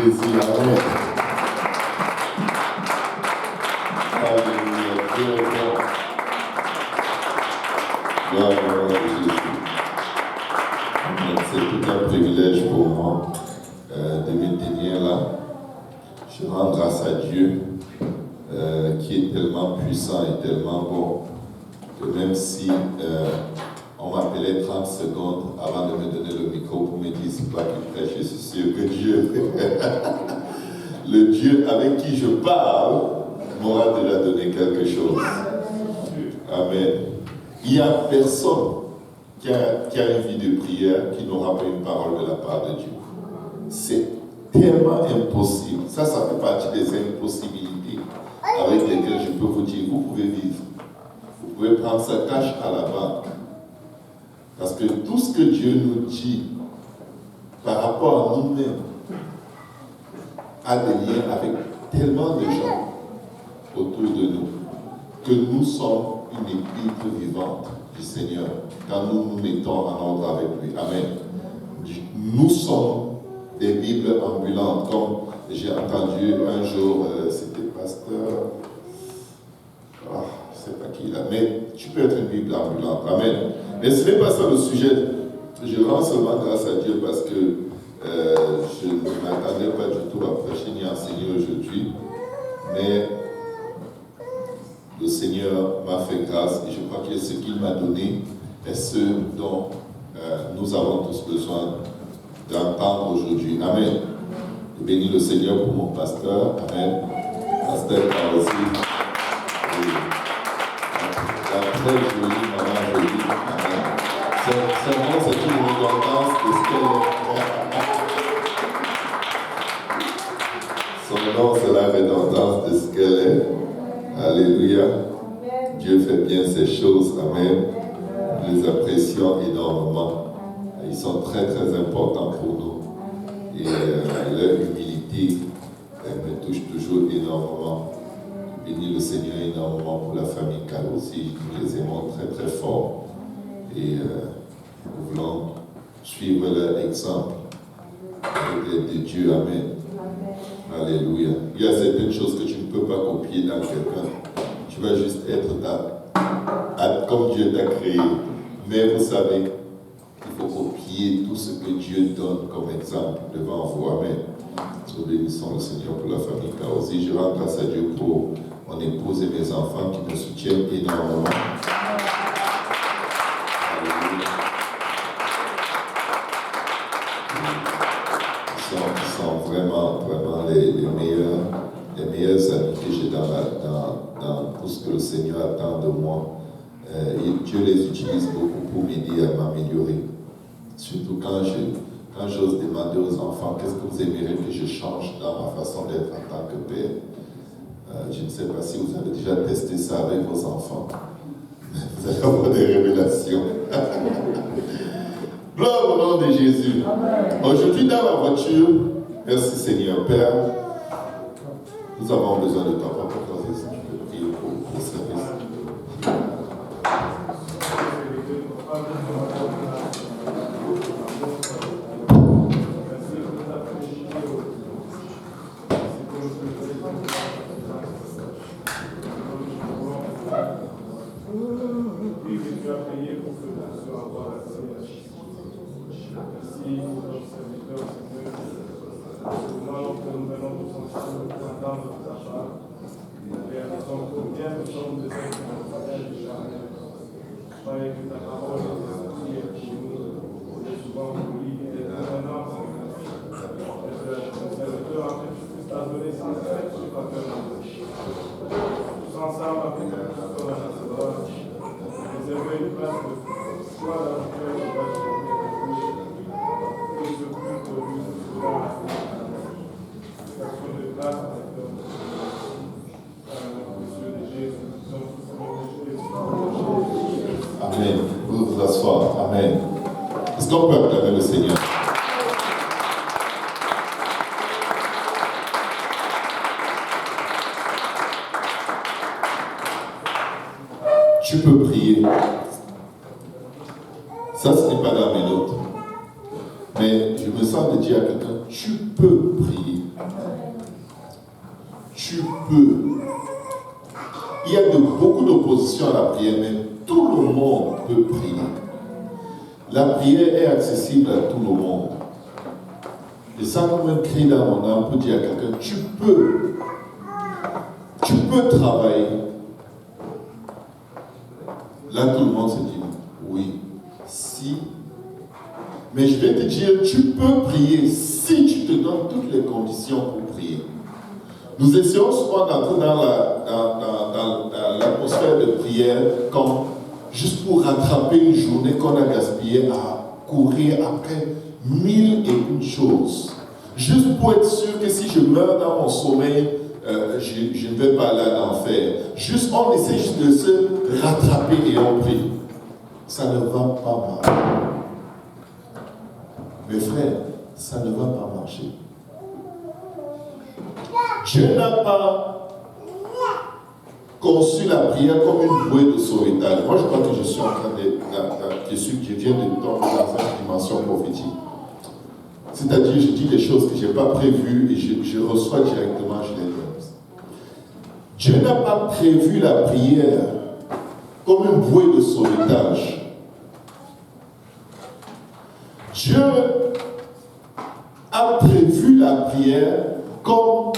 Jésus. Amen. Alléluia. Dieu est bon. Gloire au nom de Jésus. Amen. C'est tout un privilège pour moi de me tenir là. Je rends grâce à Dieu qui est tellement puissant et tellement bon que même si on m'appelait 30 secondes avant de me donner le micro pour me dire c'est toi qui prêches, je suis sûr que Dieu, le Dieu avec qui je parle, m'aura déjà donné quelque chose. Amen. Il n'y a personne qui a une vie de prière qui n'aura pas une parole de la part de Dieu. C'est tellement impossible. Ça fait partie des impossibilités avec lesquelles je peux vous dire, vous pouvez vivre. Vous pouvez prendre sa cash à la banque. Parce que tout ce que Dieu nous dit par rapport à nous-mêmes a des liens avec tellement de gens autour de nous que nous sommes une équipe vivante du Seigneur quand nous nous mettons en ordre avec lui. Amen. Nous sommes des Bibles ambulantes, comme j'ai entendu un jour, c'était pasteur, je ne sais pas qui là, mais tu peux être une Bible ambulante. Amen. Mais ce n'est pas ça le sujet. Je rends seulement grâce à Dieu parce que je ne m'attendais pas du tout à prêcher ni à enseigner aujourd'hui. Mais le Seigneur m'a fait grâce et je crois que ce qu'il m'a donné est ce dont nous avons tous besoin d'entendre aujourd'hui. Amen. Je bénis le Seigneur pour mon pasteur. Amen. Pasteur aussi. La très jolie maman jolie. Amen. Son nom, c'est une redondance de ce qu'elle est. Son nom, c'est la redondance de ce qu'elle est. Alléluia. Dieu fait bien ces choses. Amen. Nous les apprécions énormément. Ils sont très très importants pour nous. Et leur humilité me touche toujours énormément. Je bénis le Seigneur énormément pour la famille Cal aussi. Nous les aimons très très fort. Et nous voulons suivre leur exemple avec l'aide de Dieu. Amen. Alléluia. Il y a certaines choses que tu ne peux pas copier dans quelqu'un. Tu vas juste être comme Dieu t'a créé. Mais vous savez, il faut copier tout ce que Dieu donne comme exemple devant vous. Amen. Nous bénissons le Seigneur pour la famille Kaosi. Je rends grâce à Dieu pour mon épouse et mes enfants qui me soutiennent énormément. Ils sont vraiment, vraiment les meilleurs amis que j'ai dans tout ce que le Seigneur attend de moi. Et Dieu les utilise beaucoup pour m'aider à m'améliorer. Surtout quand j'ose demander aux enfants qu'est-ce que vous aimeriez que je change dans ma façon d'être en tant que père. Je ne sais pas si vous avez déjà testé ça avec vos enfants. Vous allez avoir des révélations. Gloire au nom de Jésus. Aujourd'hui dans la voiture, merci Seigneur Père, nous avons besoin de toi. Papa, tu peux prier pour le service. Amen. Vous asseoir. Amen. Est-ce qu'on peut acclamer le Seigneur? Tu peux prier. Ça, ce n'est pas dans mes notes. Mais je me sens de dire à quelqu'un, tu peux prier. Tu peux. Il y a beaucoup d'opposition à la prière, mais tout le monde peut prier. La prière est accessible à tout le monde. Et ça, comme un cri dans mon âme peut dire à quelqu'un, tu peux travailler. Là, tout le monde se dit, oui, si. Mais je vais te dire, tu peux prier si tu te donnes toutes les conditions pour prier. Nous essayons souvent d'entrer dans l'atmosphère de prière comme juste pour rattraper une journée qu'on a gaspillée à courir après 1001 choses. Juste pour être sûr que si je meurs dans mon sommeil, je ne vais pas aller en enfer. Juste, on essaie juste de se rattraper et on prie. Ça ne va pas mal. Mes frères, ça ne va pas marcher. Dieu n'a pas conçu la prière comme une bouée de sauvetage. Moi, je crois que je suis en train de je viens de tomber dans une dimension prophétique. C'est-à-dire, je dis des choses que je n'ai pas prévues et je reçois directement, je les donne. Dieu n'a pas prévu la prière comme une bouée de sauvetage. Dieu a prévu la prière comme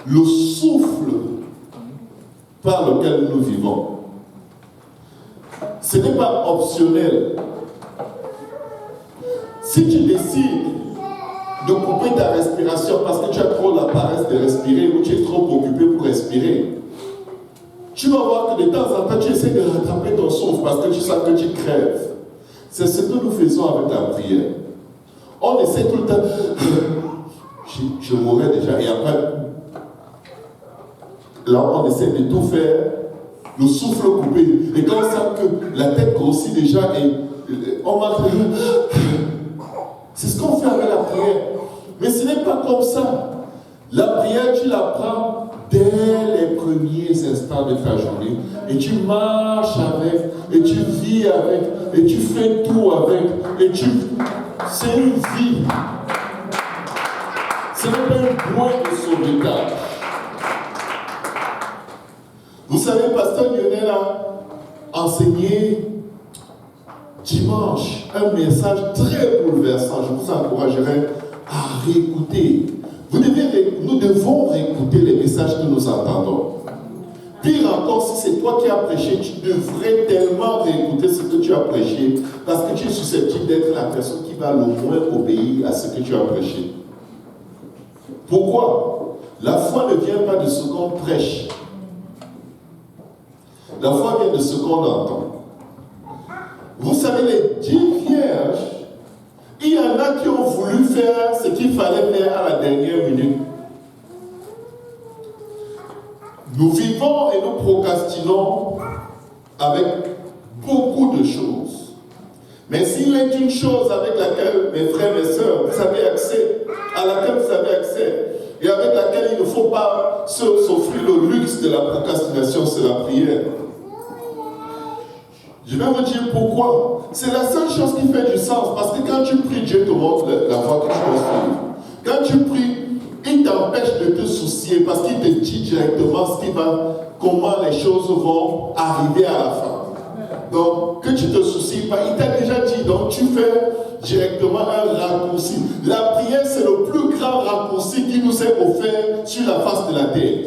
le souffle par lequel nous vivons. Ce n'est pas optionnel. Si tu décides de couper ta respiration parce que tu as trop la paresse de respirer ou tu es trop occupé pour respirer, tu vas voir que de temps en temps tu essaies de rattraper ton souffle parce que tu sens que tu crèves. C'est ce que nous faisons avec la prière. On essaie tout le temps. Je mourrais déjà. Et après, là, on essaie de tout faire, le souffle coupé. Et quand on sent que la tête grossit déjà, et on va. C'est ce qu'on fait avec la prière. Mais ce n'est pas comme ça. La prière, tu la prends dès les premiers instants de ta journée. Et tu marches avec, et tu vis avec, et tu fais tout avec, et tu. C'est une vie. Ce n'est pas une bouée de sauvetage. Vous savez, Pasteur Lionel a enseigné dimanche un message très bouleversant. Je vous encouragerai à réécouter. Nous devons réécouter les messages que nous entendons. Pire encore, si c'est toi qui as prêché, tu devrais tellement réécouter ce que tu as prêché parce que tu es susceptible d'être la personne qui va le moins obéir à ce que tu as prêché. Pourquoi? La foi ne vient pas de ce qu'on prêche. La foi vient de ce qu'on entend. Vous savez, les 10 vierges, il y en a qui ont voulu faire ce qu'il fallait faire à la dernière minute. Nous vivons et nous procrastinons avec beaucoup de choses. Mais s'il est une chose avec laquelle, mes frères et sœurs, vous avez accès, à laquelle vous avez accès, et avec laquelle il ne faut pas s'offrir le luxe de la procrastination, c'est la prière. Je vais vous dire pourquoi. C'est la seule chose qui fait du sens. Parce que quand tu pries, Dieu te montre la voie que tu dois suivre. Quand tu pries, il t'empêche de te soucier parce qu'il te dit directement comment les choses vont arriver à la fin. Donc, que tu ne te soucies pas, il t'a déjà dit. Donc, tu fais directement un raccourci. La prière, c'est le plus grand raccourci qui nous est offert sur la face de la terre.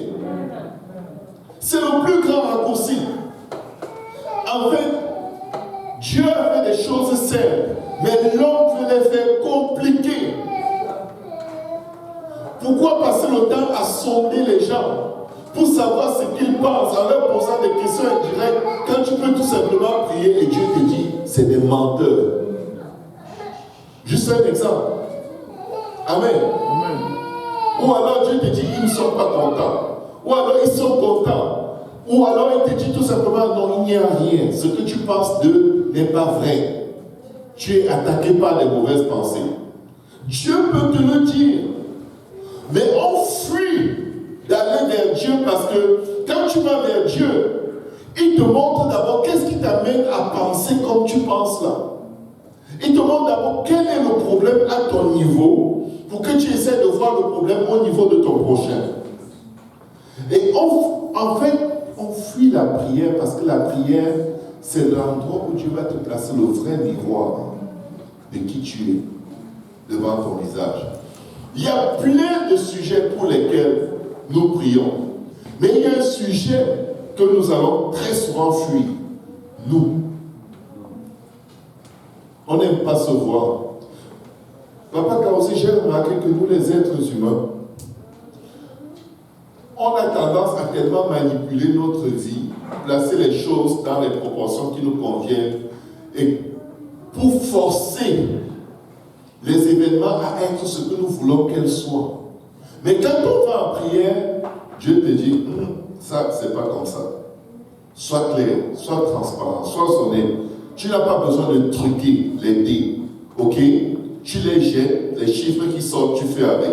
C'est le plus grand raccourci. En fait, Dieu a fait des choses simples, mais l'homme veut les faire compliquées. Pourquoi passer le temps à sonder les gens pour savoir ce qu'ils pensent en leur posant des questions indirectes quand tu peux tout simplement prier et Dieu te dit c'est des menteurs. Juste un exemple. Amen. Amen. Ou alors Dieu te dit ils ne sont pas contents. Ou alors ils sont contents. Ou alors il te dit tout simplement non, il n'y a rien. Ce que tu penses d'eux n'est pas vrai. Tu es attaqué par les mauvaises pensées. Dieu peut te le dire. Mais on fuit d'aller vers Dieu parce que quand tu vas vers Dieu, il te montre d'abord qu'est-ce qui t'amène à penser comme tu penses là. Il te montre d'abord quel est le problème à ton niveau pour pour que tu essaies de voir le problème au niveau de ton prochain. Et en fait, on fuit la prière parce que la prière, c'est l'endroit où Dieu va te placer le vrai miroir de qui tu es devant ton visage. Il y a plein de sujets pour lesquels nous prions. Mais il y a un sujet que nous allons très souvent fuir. Nous. On n'aime pas se voir. Papa Kaosé, j'ai remarqué que nous, les êtres humains, on a tendance à tellement manipuler notre vie, placer les choses dans les proportions qui nous conviennent, et pour forcer les événements à être ce que nous voulons qu'elles soient. Mais quand on va en prière, Dieu te dit, ça, c'est pas comme ça. Sois clair, sois transparent, sois honnête. Tu n'as pas besoin de truquer les dés, ok? Tu les jettes, les chiffres qui sortent, tu fais avec.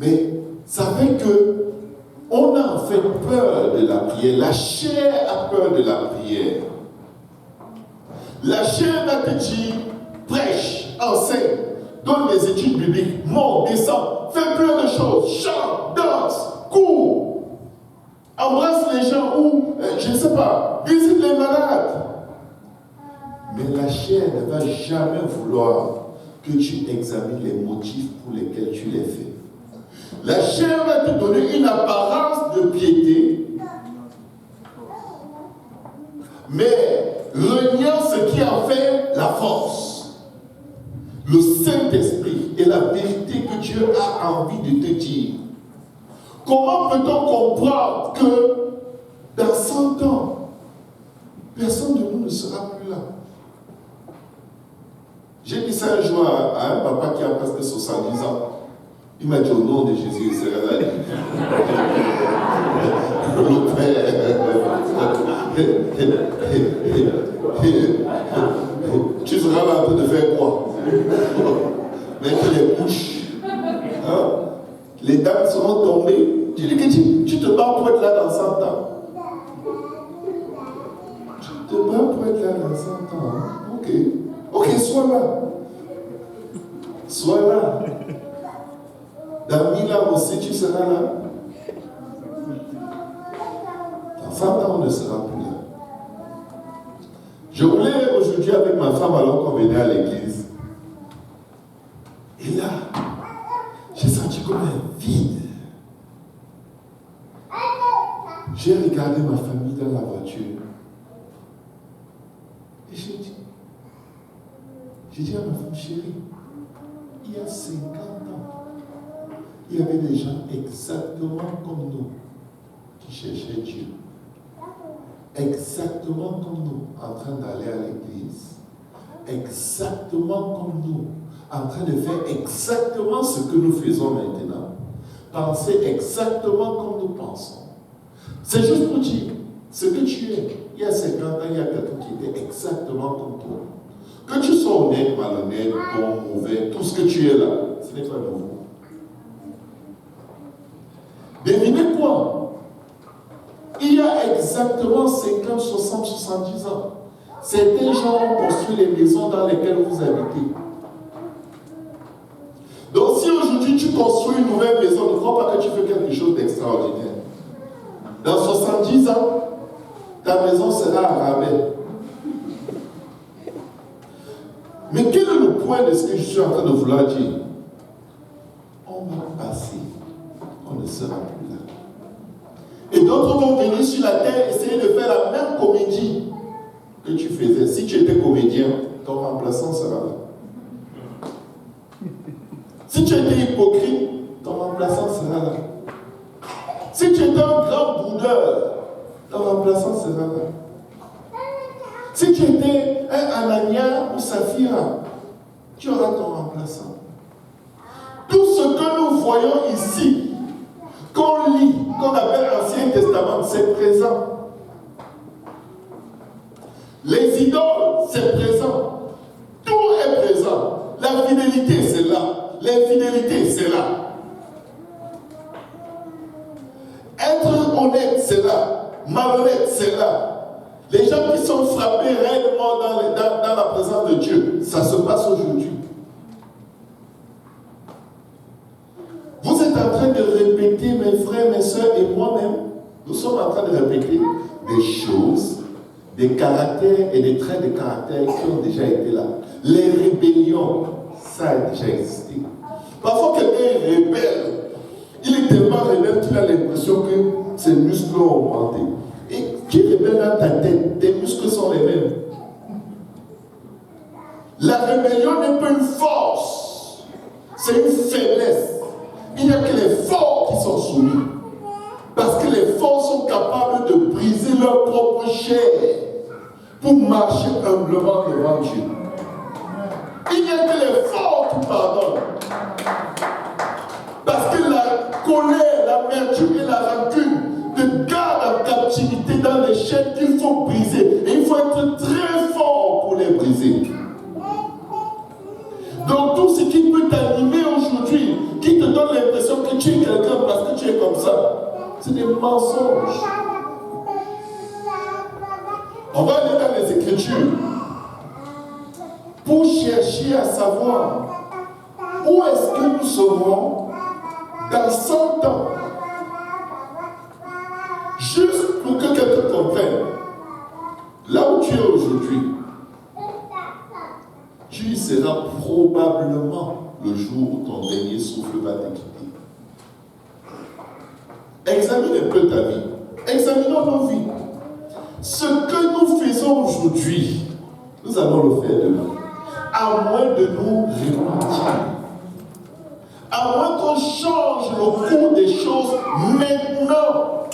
Mais ça fait que on a en fait peur de la prière. La chair a peur de la prière. La chair va te dire, prêche, enseigne, donne des études bibliques, monte, descend, fais plein de choses, chante, danse, cours, embrasse les gens ou, je ne sais pas, visite les malades. Mais la chair ne va jamais vouloir que tu examines les motifs pour lesquels tu les fais. La chair va te donner une apparence de piété, mais reniant ce qui en fait la force, le Saint-Esprit et la vérité que Dieu a envie de te dire. Comment peut-on comprendre que dans 100 ans, personne de nous ne sera plus là? J'ai dit ça un jour à un papa qui a presque 70 ans. Il m'a dit au nom de Jésus, il sera là. Le Père. Tu seras là en train de faire quoi? Mettre les bouches. Hein? Les dames seront tombées. Tu dis que tu te bats pour être là dans 100 ans. Tu te bats pour être là dans 100 ans. Hein? Ok. Ok, sois là. Sois là. Dans 1000 ans aussi, tu seras là. Dans 100 ans, on ne sera plus là. Je voulais aujourd'hui avec ma femme alors qu'on venait à l'église. Et là, j'ai senti comme un vide. J'ai regardé ma famille dans la voiture. Et j'ai dit à ma femme, chérie, il y a 50 ans, il y avait des gens exactement comme nous qui cherchaient Dieu. Exactement comme nous, en train d'aller à l'église. Exactement comme nous, en train de faire exactement ce que nous faisons maintenant. Penser exactement comme nous pensons. C'est juste pour dire ce que tu es. Il y a 50 ans, il y a quelqu'un qui était exactement comme toi. Que tu sois honnête, malhonnête, bon, mauvais, tout ce que tu es là, ce n'est pas nouveau. Devinez quoi? Il y a exactement 50, 60, 70 ans, certains gens ont construit les maisons dans lesquelles vous habitez. Donc si aujourd'hui tu construis une nouvelle maison, ne crois pas que tu fais quelque chose d'extraordinaire. Dans 70 ans, ta maison sera à rabais. Mais quel est le point de ce que je suis en train de vouloir dire? On va passer, on ne sera plus là. Et d'autres vont venir sur la terre essayer de faire la même comédie que tu faisais. Si tu étais comédien, ton remplaçant sera là. Si tu étais hypocrite, ton remplaçant sera là. Si tu étais un grand boudeur, ton remplaçant sera là. Si tu étais un Anania ou Saphira, tu auras ton remplaçant. Tout ce que nous voyons ici, qu'on lit, qu'on appelle l'Ancien Testament, c'est présent. Les idoles, c'est présent. Tout est présent. La fidélité, c'est là. L'infidélité, c'est là. Être honnête, c'est là. Malhonnête, c'est là. Les gens qui sont frappés réellement dans la présence de Dieu, ça se passe aujourd'hui. de répéter, mes frères, mes soeurs et moi-même, nous sommes en train de répéter des choses, des caractères et des traits de caractère qui ont déjà été là. Les rébellions, ça a déjà existé. Parfois, quelqu'un est rebelle. Il est tellement rebelle qu'il a l'impression que ses muscles ont augmenté. Et qui est rebelle dans ta tête? Tes muscles sont les mêmes. La rébellion n'est pas une force, c'est une faiblesse. Il n'y a que les forts qui sont soumis. Parce que les forts sont capables de briser leur propre chair pour marcher humblement devant Dieu. Il n'y a que les forts qui pardonnent. Parce que la colère, l'amertume et la rancune te gardent en captivité dans les chaînes qu'il faut briser. Et il faut être très fort pour les briser. Donc tout ce qui peut t'animer aujourd'hui, qui te donne l'impression que tu es quelqu'un parce que tu es comme ça, c'est des mensonges. On va aller dans les Écritures pour chercher à savoir où est-ce que nous serons dans 100 ans. Juste pour que quelqu'un comprenne. Là où tu es aujourd'hui, tu y seras probablement le jour où ton dernier souffle va te quitter. Examine un peu ta vie. Examinons nos vies. Ce que nous faisons aujourd'hui, nous allons le faire demain. À moins de nous repentir. À moins qu'on change le cours des choses maintenant.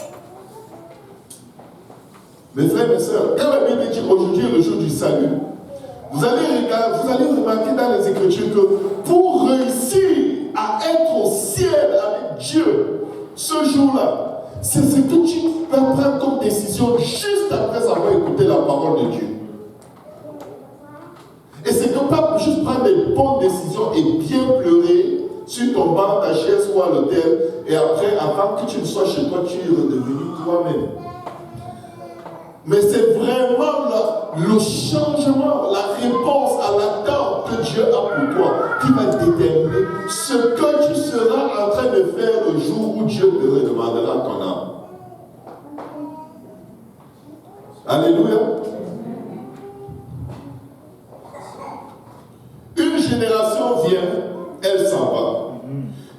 Mes frères, mes soeurs, quand la Bible dit aujourd'hui est le jour du salut, vous allez remarquer dans les Écritures que pour réussir à être au ciel avec Dieu, ce jour-là, c'est ce que tu vas prendre comme décision juste après avoir écouté la parole de Dieu. Et c'est que pas juste prendre des bonnes décisions et bien pleurer sur ton banc, ta chaise ou à l'hôtel, et après, avant que tu ne sois chez toi, tu es redevenu toi-même. Mais c'est vraiment le changement, la réponse à l'attente que Dieu a pour toi qui va déterminer ce que tu seras en train de faire le jour où Dieu te redemandera ton âme. Alléluia. Une génération vient, elle s'en va.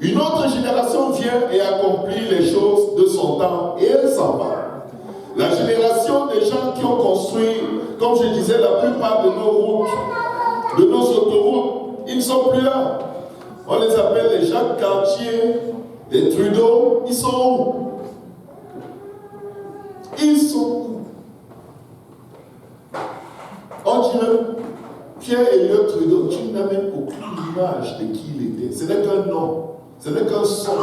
Une autre génération vient et accomplit les choses de son temps et elle s'en va. La génération des gens qui ont construit, comme je disais, la plupart de nos routes, de nos autoroutes, ils ne sont plus là. On les appelle les Jacques Cartier, les Trudeau, ils sont où? Ils sont où? On dit même, Pierre-Éliott Trudeau, tu n'as même aucune image de qui il était. Ce n'est qu'un nom, ce n'est qu'un son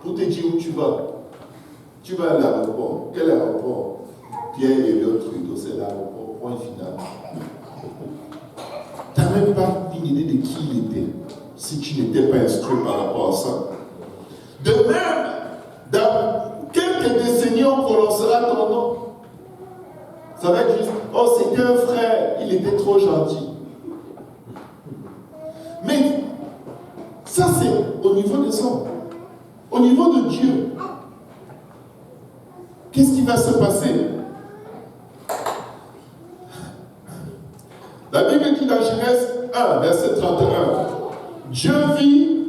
pour te dire où tu vas. Tu vas à l'aéroport. Quel aéroport? Pierre-Éliott Trudeau, c'est l'aéroport. Point final. Tu n'as même pas une idée de qui il était si tu n'étais pas instruit par rapport à ça. De même, dans quelques décennies, on prononcera ton nom. Ça va être juste, oh, c'était un frère, il était trop gentil. Mais ça, c'est au niveau des hommes. Au niveau de Dieu, qu'est-ce qui va se passer? La Bible dit dans Genèse 1, verset 31, Dieu vit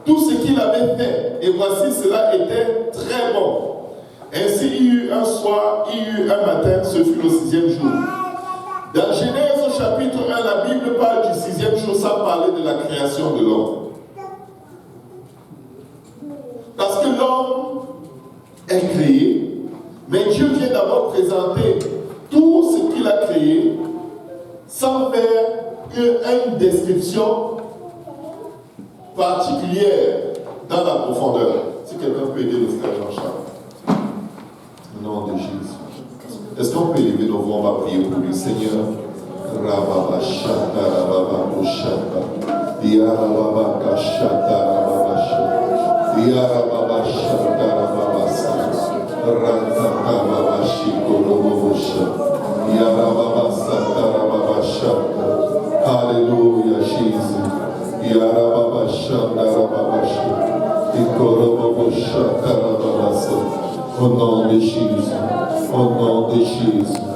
tout ce qu'il avait fait, et voici cela était très bon. Ainsi il y eut un soir, il y eut un matin, ce fut le 6e jour. Dans Genèse au chapitre 1, la Bible parle du 6e jour sans parler de la création de l'homme. Parce que l'homme est créé, mais Dieu vient d'abord présenter tout ce qu'il a créé sans faire une description particulière dans la profondeur. Si quelqu'un peut aider le frère Jean-Charles. Au nom de Jésus. Est-ce qu'on peut élever nos voix? On va prier pour lui. Seigneur, Rababa Shata, Rababa Koshata, Yarababa Kashata, Rababa Shata, Yarababa Shata, Rababa Sata, Ratata, Rababa Shiko, Robo Shata, Yarababa Sata, Rababa Shata. Hallelujah, Jesus. Yarababa Shata, Rababa Shata, Ikorobo Au nom de Jésus. Au nom de Jésus.